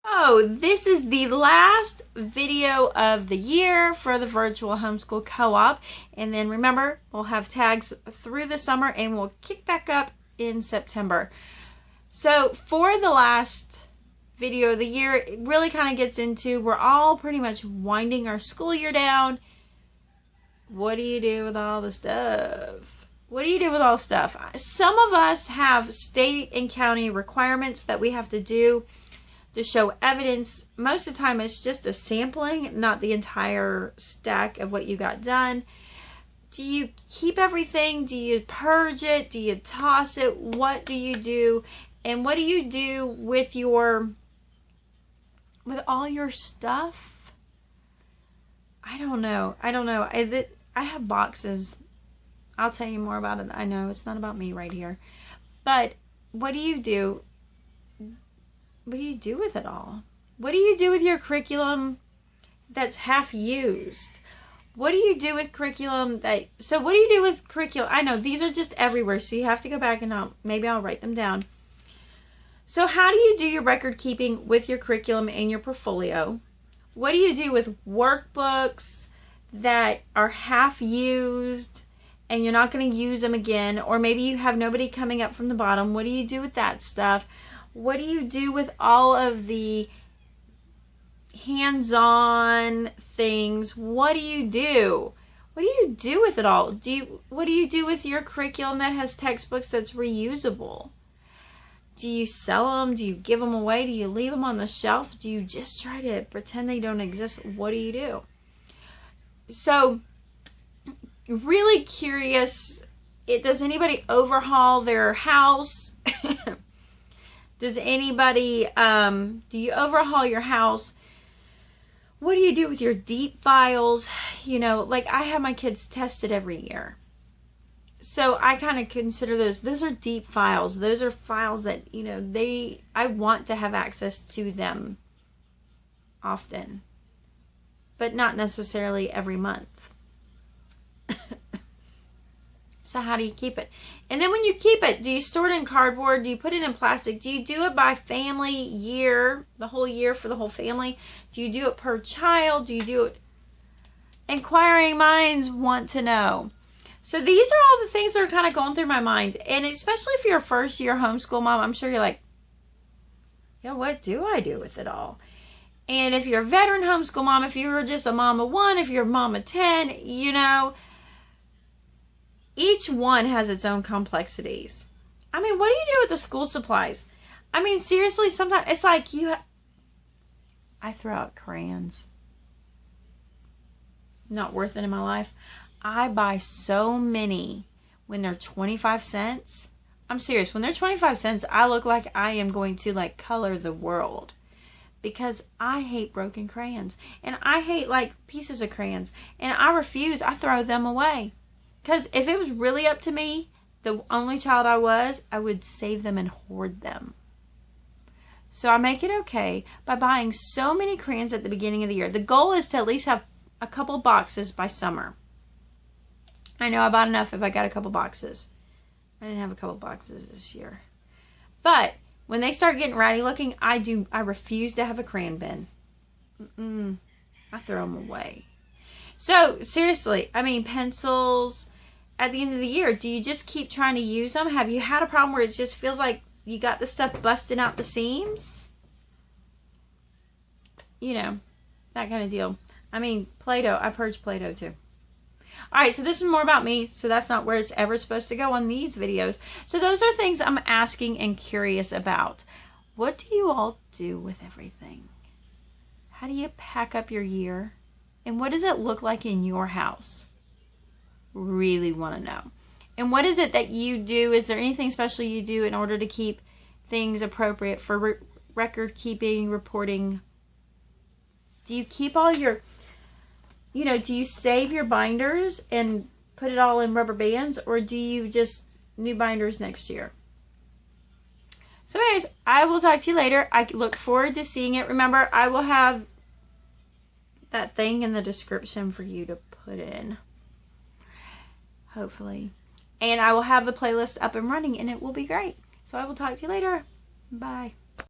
So this is the last video of the year for the Virtual Homeschool Co-op. And then remember, we'll have tags through the summer and we'll kick back up in September. So for the last video of the year, it really kind of gets into, we're all pretty much winding our school year down. What do you do with all the stuff? What do you do with all the stuff? Some of us have state and county requirements that we have to do to show evidence. Most of the time it's just a sampling, not the entire stack of what you got done. Do you keep everything? Do you purge it? Do you toss it? What do you do? And what do you do with all your stuff? I don't know. I have boxes. I'll tell you more about it. I know it's not about me right here. But what do you do? What do you do with it all? What do you do with your curriculum that's half used? What do you do with curriculum what do you do with curriculum? I know these are just everywhere, so you have to go back and maybe I'll write them down. So how do you do your record keeping with your curriculum and your portfolio? What do you do with workbooks that are half used and you're not going to use them again? Or maybe you have nobody coming up from the bottom. What do you do with that stuff? What do you do with all of the hands-on things? What do you do? What do you do with it all? What do you do with your curriculum that has textbooks that's reusable? Do you sell them? Do you give them away? Do you leave them on the shelf? Do you just try to pretend they don't exist? What do you do? So, really curious, does anybody overhaul their house? Does anybody, do you overhaul your house? What do you do with your deep files? You know, like I have my kids tested every year. So I kind of consider those are deep files. Those are files that, you know, I want to have access to them often, but not necessarily every month. So how do you keep it? And then when you keep it, do you store it in cardboard? Do you put it in plastic? Do you do it by family year, the whole year for the whole family? Do you do it per child? Do you do it? Inquiring minds want to know. So these are all the things that are kind of going through my mind. And especially if you're a first year homeschool mom, I'm sure you're like, yeah, what do I do with it all? And if you're a veteran homeschool mom, if you were just a mom of 1, if you're a mom of 10, you know, each one has its own complexities. I mean, what do you do with the school supplies? I mean, seriously, sometimes it's like I throw out crayons. Not worth it in my life. I buy so many when they're 25 cents. I'm serious. When they're 25 cents, I look like I am going to like color the world. Because I hate broken crayons. And I hate like pieces of crayons. And I refuse. I throw them away. Because if it was really up to me, the only child I would save them and hoard them. So I make it okay by buying so many crayons at the beginning of the year. The goal is to at least have a couple boxes by summer. I know I bought enough if I got a couple boxes. I didn't have a couple boxes this year. But when they start getting ratty looking, I refuse to have a crayon bin. I throw them away. So seriously, I mean, pencils. At the end of the year, do you just keep trying to use them? Have you had a problem where it just feels like you got the stuff busting out the seams? You know, that kind of deal. I mean, Play-Doh. I purge Play-Doh too. Alright, so this is more about me, so that's not where it's ever supposed to go on these videos. So those are things I'm asking and curious about. What do you all do with everything? How do you pack up your year? And what does it look like in your house? Really want to know. And what is it that you do? Is there anything special you do in order to keep things appropriate for record keeping, reporting? Do you keep all your, you know, do you save your binders and put it all in rubber bands, or do you just new binders next year? So anyways, I will talk to you later. I look forward to seeing it. Remember, I will have that thing in the description for you to put in. Hopefully. and I will have the playlist up and running, and it will be great. So I will talk to you later. Bye.